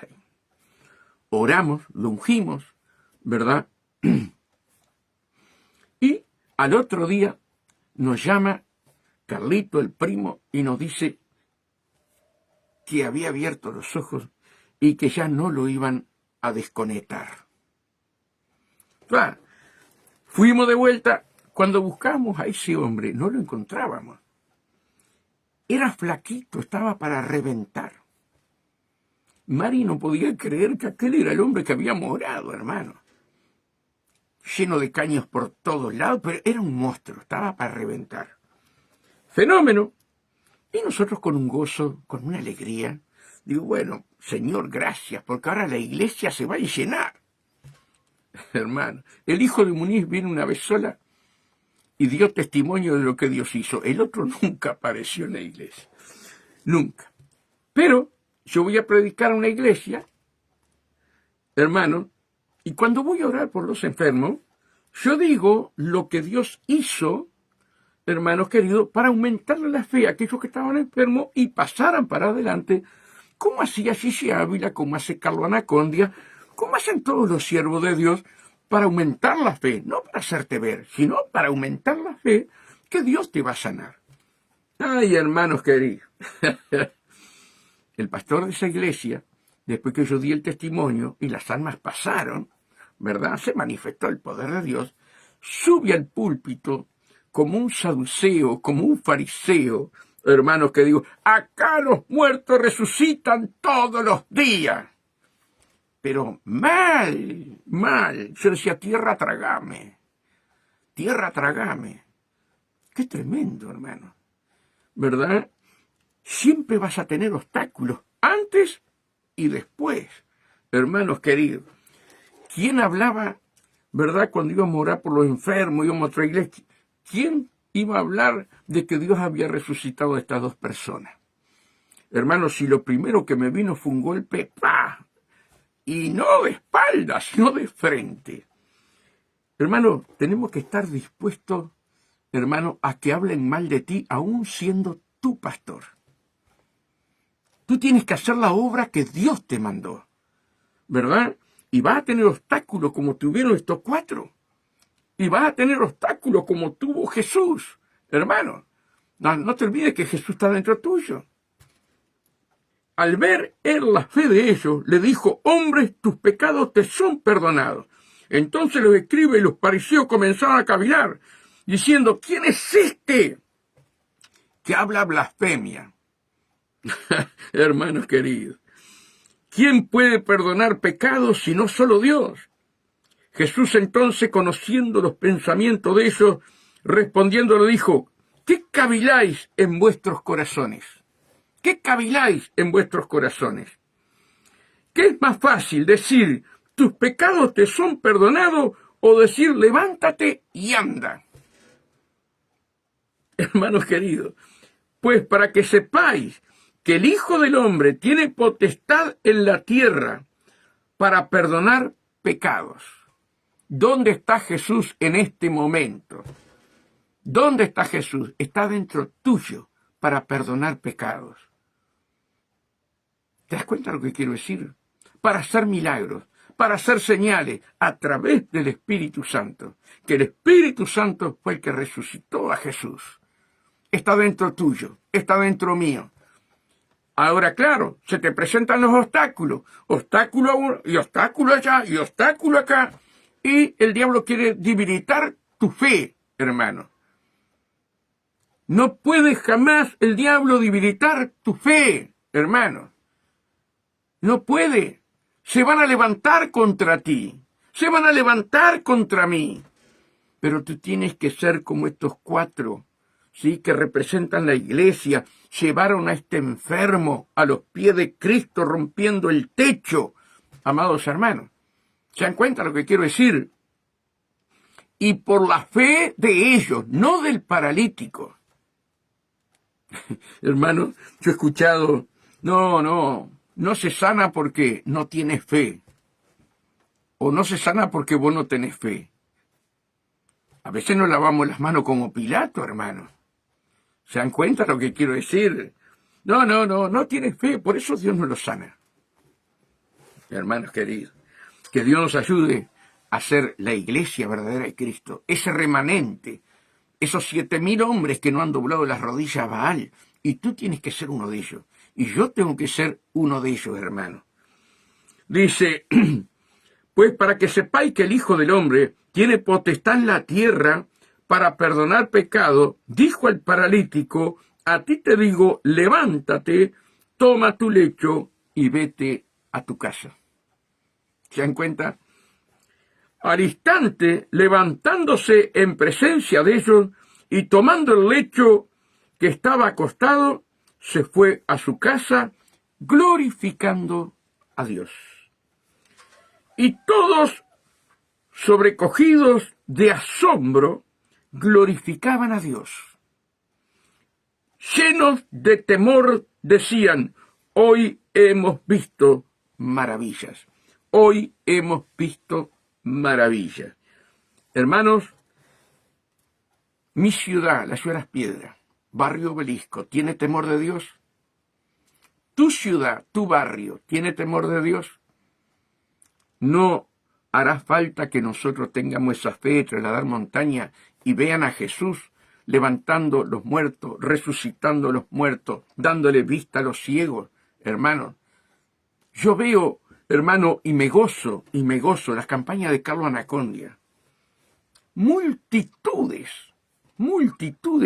Speaker 1: Oramos, lo ungimos, ¿verdad? Y al otro día nos llama Carlito, el primo, y nos dice que había abierto los ojos y que ya no lo iban a desconectar. Claro, fuimos de vuelta. Cuando buscábamos a ese hombre, no lo encontrábamos. Era flaquito, estaba para reventar. Mari no podía creer que aquel era el hombre que había morado, hermano. Lleno de caños por todos lados, pero era un monstruo, estaba para reventar. Fenómeno. Y nosotros con un gozo, con una alegría, digo: bueno, Señor, gracias, porque ahora la iglesia se va a llenar. Hermano, el hijo de Muniz vino una vez sola y dio testimonio de lo que Dios hizo. El otro nunca apareció en la iglesia. Nunca. Pero yo voy a predicar a una iglesia, hermano, y cuando voy a orar por los enfermos, yo digo lo que Dios hizo, hermanos queridos, para aumentarle la fe a aquellos que estaban enfermos y pasaran para adelante, como hacía Gigi Ávila, como hace Carlos Anacondia, como hacen todos los siervos de Dios, para aumentar la fe, no para hacerte ver, sino para aumentar la fe, que Dios te va a sanar. Ay, hermanos queridos, el pastor de esa iglesia, después que yo di el testimonio y las almas pasaron, ¿verdad?, se manifestó el poder de Dios, sube al púlpito como un saduceo, como un fariseo, hermanos que digo: acá los muertos resucitan todos los días. Pero mal. Yo decía: tierra, tragame. Tierra, tragame. Qué tremendo, hermano. ¿Verdad? Siempre vas a tener obstáculos, antes y después. Hermanos queridos, ¿quién hablaba, verdad, cuando íbamos a orar por los enfermos, íbamos a otra iglesia? ¿Quién iba a hablar de que Dios había resucitado a estas dos personas? Hermanos, si lo primero que me vino fue un golpe, ¡pah!, y no de espalda, sino de frente. Hermano, tenemos que estar dispuestos, hermano, a que hablen mal de ti, aún siendo tu pastor. Tú tienes que hacer la obra que Dios te mandó, ¿verdad? Y vas a tener obstáculos como tuvieron estos 4. Y vas a tener obstáculos como tuvo Jesús, hermano. No te olvides que Jesús está dentro tuyo. Al ver él la fe de ellos, le dijo: hombres, tus pecados te son perdonados. Entonces los escribas y los fariseos comenzaron a cavilar, diciendo: ¿quién es este que habla blasfemia? Hermanos queridos, ¿quién puede perdonar pecados si no solo Dios? Jesús entonces, conociendo los pensamientos de ellos, respondiendo le dijo: ¿qué caviláis en vuestros corazones? ¿Qué caviláis en vuestros corazones? ¿Qué es más fácil, decir: tus pecados te son perdonados, o decir: levántate y anda? Hermanos queridos, pues para que sepáis que el Hijo del Hombre tiene potestad en la tierra para perdonar pecados. ¿Dónde está Jesús en este momento? ¿Dónde está Jesús? Está dentro tuyo para perdonar pecados. ¿Te das cuenta de lo que quiero decir? Para hacer milagros, para hacer señales a través del Espíritu Santo. Que el Espíritu Santo fue el que resucitó a Jesús. Está dentro tuyo, está dentro mío. Ahora, claro, se te presentan los obstáculos. Obstáculo uno, y obstáculo allá, y obstáculo acá. Y el diablo quiere debilitar tu fe, hermano. No puede jamás el diablo debilitar tu fe, hermano. No puede. Se van a levantar contra ti. Se van a levantar contra mí. Pero tú tienes que ser como estos 4, ¿sí?, que representan la iglesia. Llevaron a este enfermo a los pies de Cristo, rompiendo el techo. Amados hermanos, ¿se dan cuenta lo que quiero decir? Y por la fe de ellos, no del paralítico. Hermano, yo he escuchado: no se sana porque no tienes fe. O no se sana porque vos no tenés fe. A veces nos lavamos las manos como Pilato, hermano. ¿Se dan cuenta lo que quiero decir? No tienes fe, por eso Dios no lo sana. Hermanos queridos, que Dios nos ayude a ser la iglesia verdadera de Cristo, ese remanente, esos 7,000 hombres que no han doblado las rodillas a Baal, y tú tienes que ser uno de ellos, y yo tengo que ser uno de ellos, hermano. Dice: pues para que sepáis que el Hijo del Hombre tiene potestad en la tierra para perdonar pecado, dijo al paralítico: a ti te digo, levántate, toma tu lecho y vete a tu casa. ¿Se dan cuenta? Al instante, levantándose en presencia de ellos y tomando el lecho que estaba acostado, se fue a su casa glorificando a Dios. Y todos, sobrecogidos de asombro, glorificaban a Dios. Llenos de temor, decían: hoy hemos visto maravillas. Hoy hemos visto maravillas. Hermanos, mi ciudad, la ciudad de Las Piedras, barrio Obelisco, ¿tiene temor de Dios? ¿Tu ciudad, tu barrio, tiene temor de Dios? No hará falta que nosotros tengamos esa fe de trasladar montaña y vean a Jesús levantando los muertos, resucitando los muertos, dándole vista a los ciegos, hermanos. Yo veo, hermano, y me gozo las campañas de Carlos Anacondia. Multitudes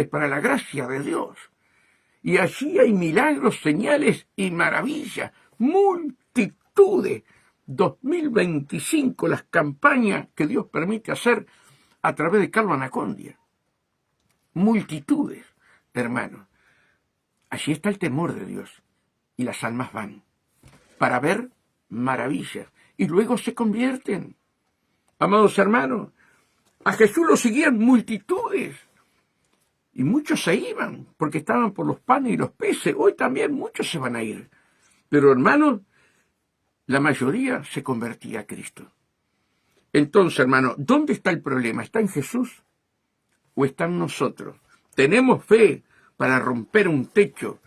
Speaker 1: para la gracia de Dios. Y allí hay milagros, señales y maravillas. Multitudes. 2025, las campañas que Dios permite hacer a través de Carlos Anacondia. Multitudes, hermanos. Allí está el temor de Dios. Y las almas van para ver maravillas. Y luego se convierten. Amados hermanos, a Jesús lo seguían multitudes. Y muchos se iban porque estaban por los panes y los peces. Hoy también muchos se van a ir. Pero hermanos, la mayoría se convertía a Cristo. Entonces, hermano, ¿dónde está el problema? ¿Está en Jesús o está en nosotros? ¿Tenemos fe para romper un techo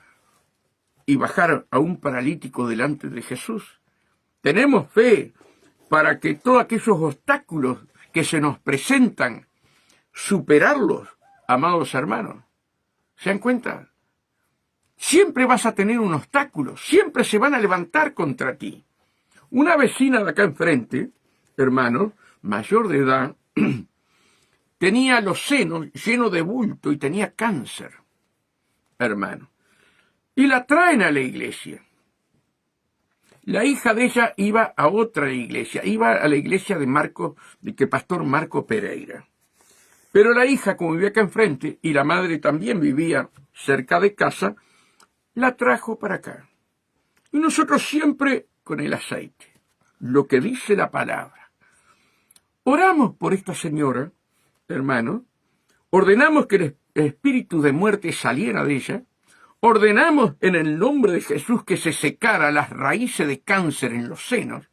Speaker 1: y bajar a un paralítico delante de Jesús? ¿Tenemos fe para que todos aquellos obstáculos que se nos presentan, superarlos, amados hermanos. ¿Se dan cuenta? Siempre vas a tener un obstáculo, siempre se van a levantar contra ti. Una vecina de acá enfrente, hermano, mayor de edad, tenía los senos llenos de bulto y tenía cáncer, hermano. Y la traen a la iglesia. La hija de ella iba a otra iglesia, iba a la iglesia de pastor Marco Pereira. Pero la hija, como vivía acá enfrente, y la madre también vivía cerca de casa, la trajo para acá. Y nosotros siempre con el aceite, lo que dice la palabra. Oramos por esta señora, hermano, ordenamos que el espíritu de muerte saliera de ella, ordenamos en el nombre de Jesús que se secara las raíces de cáncer en los senos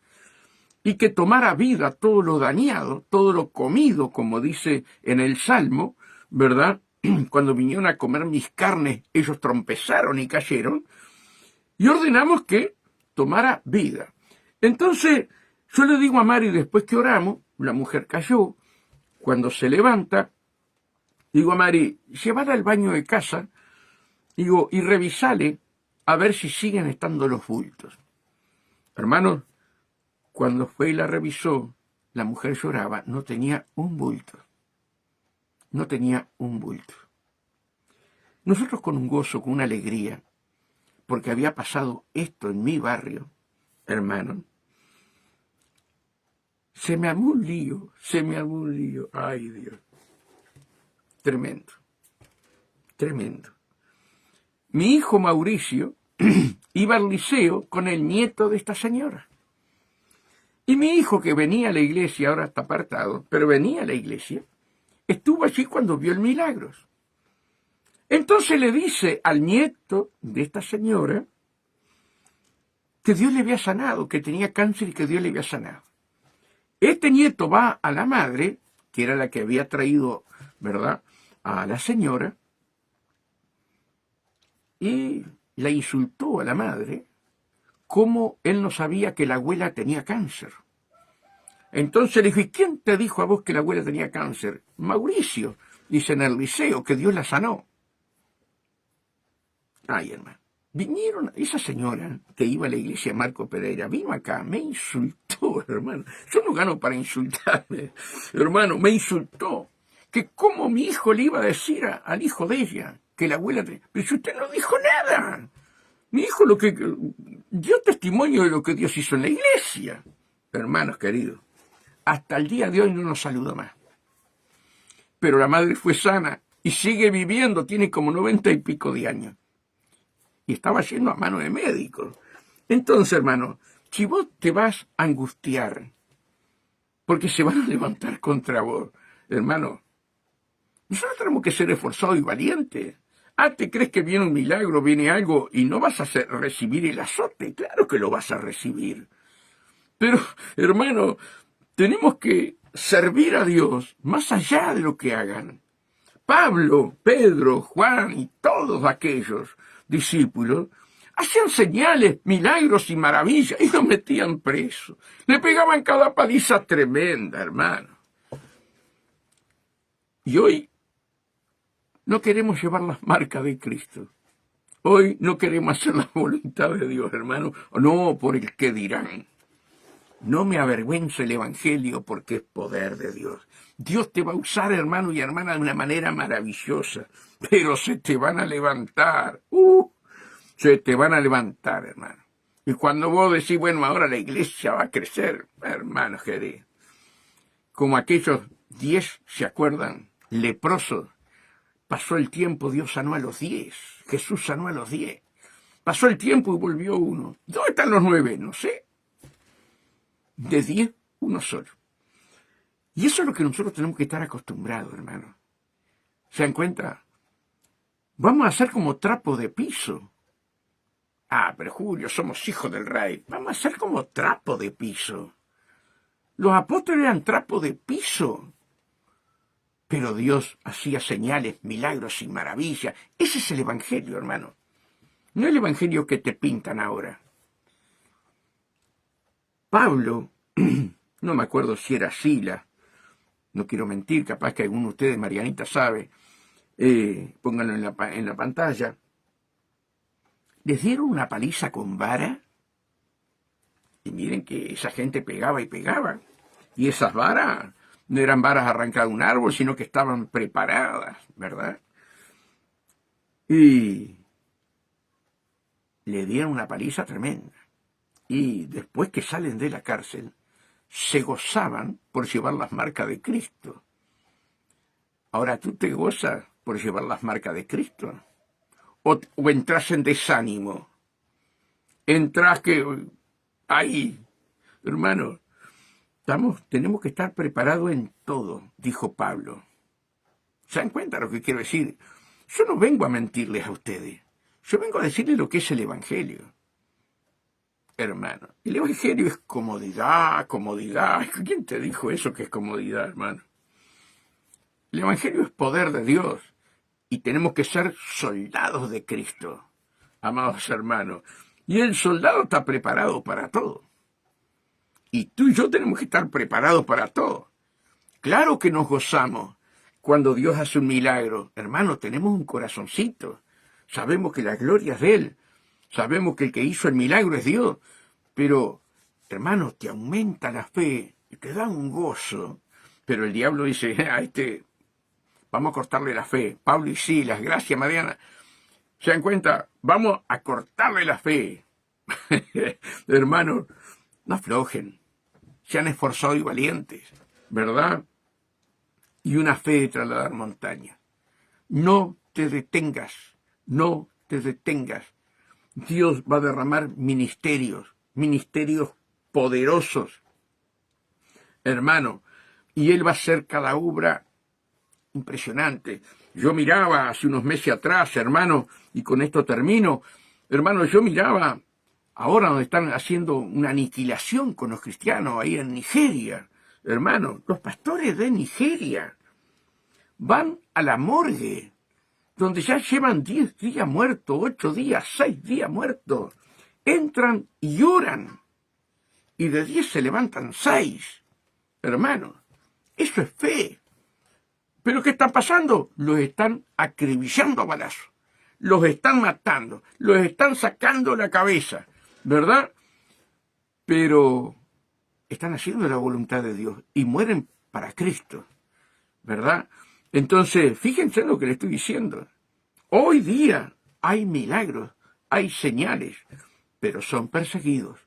Speaker 1: y que tomara vida todo lo dañado, todo lo comido, como dice en el Salmo, ¿verdad? Cuando vinieron a comer mis carnes, ellos trompezaron y cayeron, y ordenamos que tomara vida. Entonces, yo le digo a Mari, después que oramos, la mujer cayó, cuando se levanta, digo a Mari, llévala al baño de casa, digo, y revisale a ver si siguen estando los bultos. Hermanos, cuando fue y la revisó, la mujer lloraba, no tenía un bulto. No tenía un bulto. Nosotros con un gozo, con una alegría, porque había pasado esto en mi barrio, hermano, se me armó un lío, ay Dios, tremendo, tremendo. Mi hijo Mauricio iba al liceo con el nieto de esta señora. Y mi hijo, que venía a la iglesia, ahora está apartado, pero venía a la iglesia, estuvo allí cuando vio el milagro. Entonces le dice al nieto de esta señora que Dios le había sanado, que tenía cáncer y que Dios le había sanado. Este nieto va a la madre, que era la que había traído, ¿verdad?, a la señora, y la insultó a la madre, como él no sabía que la abuela tenía cáncer. Entonces le dijo, ¿y quién te dijo a vos que la abuela tenía cáncer? Mauricio, dice en el liceo, que Dios la sanó. Ay, hermano, vinieron, esa señora que iba a la iglesia Marco Pereira, vino acá, me insultó, hermano. Yo no gano para insultarme, hermano, me insultó. Que cómo mi hijo le iba a decir al hijo de ella que la abuela... Pero si usted no dijo nada. Mi hijo lo que dio testimonio de lo que Dios hizo en la iglesia. Hermanos queridos, hasta el día de hoy no nos saludó más. Pero la madre fue sana y sigue viviendo, tiene como 90 y pico de años. Y estaba yendo a mano de médicos. Entonces, hermano, si vos te vas a angustiar, porque se van a levantar contra vos, hermano, nosotros tenemos que ser esforzados y valientes. ¿Te crees que viene un milagro, viene algo y no vas a recibir el azote? Claro que lo vas a recibir. Pero, hermano, tenemos que servir a Dios más allá de lo que hagan. Pablo, Pedro, Juan y todos aquellos discípulos hacían señales, milagros y maravillas y los metían presos. Le pegaban cada paliza tremenda, hermano. Y hoy no queremos llevar las marcas de Cristo. Hoy no queremos hacer la voluntad de Dios, hermano. No por el que dirán. No me avergüenzo el Evangelio porque es poder de Dios. Dios te va a usar, hermano y hermana, de una manera maravillosa. Pero se te van a levantar. Se te van a levantar, hermano. Y cuando vos decís, bueno, ahora la iglesia va a crecer, hermanos queridos. Como aquellos 10, ¿se acuerdan? Leprosos. Pasó el tiempo, Dios sanó a los 10. Jesús sanó a los 10. Pasó el tiempo y volvió uno. ¿Dónde están los 9? No sé. De 10, uno solo. Y eso es lo que nosotros tenemos que estar acostumbrados, hermano. ¿Se dan cuenta? Vamos a ser como trapo de piso. Pero Julio, somos hijos del rey. Vamos a ser como trapo de piso. Los apóstoles eran trapo de piso. Pero Dios hacía señales, milagros y maravillas. Ese es el Evangelio, hermano. No el Evangelio que te pintan ahora. Pablo no me acuerdo si era Sila, no quiero mentir, capaz que alguno de ustedes, Marianita, sabe, pónganlo en la pantalla, les dieron una paliza con vara, y miren que esa gente pegaba y pegaba, y esas varas no eran varas arrancadas de un árbol, sino que estaban preparadas, ¿verdad? Y le dieron una paliza tremenda. Y después que salen de la cárcel, se gozaban por llevar las marcas de Cristo. Ahora, ¿tú te gozas por llevar las marcas de Cristo? ¿O entras en desánimo? Entras que... ¡Ay! Hermano, tenemos que estar preparados en todo, dijo Pablo. ¿Se dan cuenta lo que quiero decir? Yo no vengo a mentirles a ustedes. Yo vengo a decirles lo que es el Evangelio. Hermano, el Evangelio es comodidad, comodidad. ¿Quién te dijo eso que es comodidad, hermano? El Evangelio es poder de Dios y tenemos que ser soldados de Cristo, amados hermanos. Y el soldado está preparado para todo. Y tú y yo tenemos que estar preparados para todo. Claro que nos gozamos cuando Dios hace un milagro. Hermano, tenemos un corazoncito. Sabemos que la gloria es de Él. Sabemos que el que hizo el milagro es Dios. Pero, hermano, te aumenta la fe y te da un gozo. Pero el diablo dice, vamos a cortarle la fe. Pablo y Silas, gracias Mariana. ¿Se dan cuenta? Vamos a cortarle la fe. Hermanos, no aflojen. Sean esforzados y valientes, ¿verdad? Y una fe de trasladar montañas. No te detengas, no te detengas. Dios va a derramar ministerios poderosos, hermano, y Él va a hacer cada obra impresionante. Yo miraba hace unos meses atrás, hermano, y con esto termino, hermano, yo miraba ahora donde están haciendo una aniquilación con los cristianos ahí en Nigeria, hermano, los pastores de Nigeria van a la morgue, donde ya llevan 10 días muertos, 8 días, 6 días muertos, entran y oran, y de 10 se levantan 6, hermano, eso es fe. ¿Pero qué está pasando? Los están acribillando a balazos, los están matando, los están sacando la cabeza, ¿verdad? Pero están haciendo la voluntad de Dios y mueren para Cristo, ¿verdad? Entonces, fíjense en lo que le estoy diciendo. Hoy día hay milagros, hay señales, pero son perseguidos.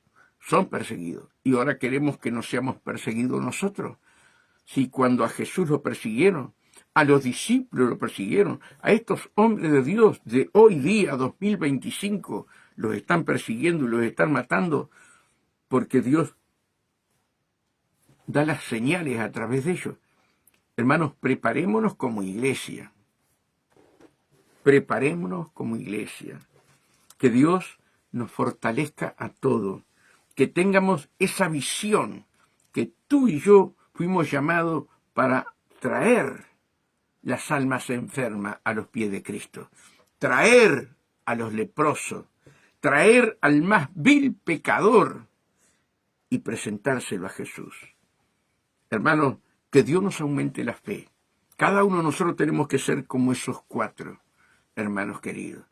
Speaker 1: Y ahora queremos que no seamos perseguidos nosotros. Si cuando a Jesús lo persiguieron, a los discípulos lo persiguieron, a estos hombres de Dios de hoy día, 2025, los están persiguiendo y los están matando, porque Dios da las señales a través de ellos. Hermanos, preparémonos como iglesia. Preparémonos como iglesia. Que Dios nos fortalezca a todos. Que tengamos esa visión que tú y yo fuimos llamados para traer las almas enfermas a los pies de Cristo. Traer a los leprosos. Traer al más vil pecador y presentárselo a Jesús. Hermanos, que Dios nos aumente la fe. Cada uno de nosotros tenemos que ser como esos 4, hermanos queridos.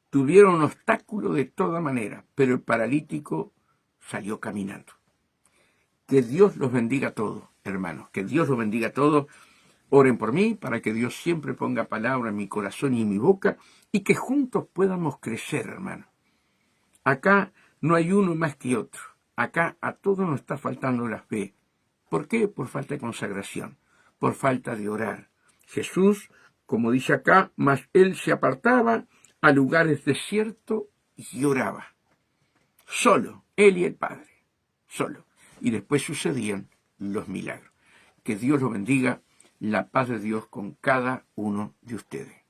Speaker 1: Tuvieron un obstáculo de toda manera, pero el paralítico salió caminando. Que Dios los bendiga a todos, hermanos. Que Dios los bendiga a todos. Oren por mí para que Dios siempre ponga palabra en mi corazón y en mi boca y que juntos podamos crecer, hermanos. Acá no hay uno más que otro. Acá a todos nos está faltando la fe. ¿Por qué? Por falta de consagración, por falta de orar. Jesús, como dice acá, mas Él se apartaba a lugares desiertos y oraba. Solo, Él y el Padre, solo. Y después sucedían los milagros. Que Dios lo bendiga, la paz de Dios con cada uno de ustedes.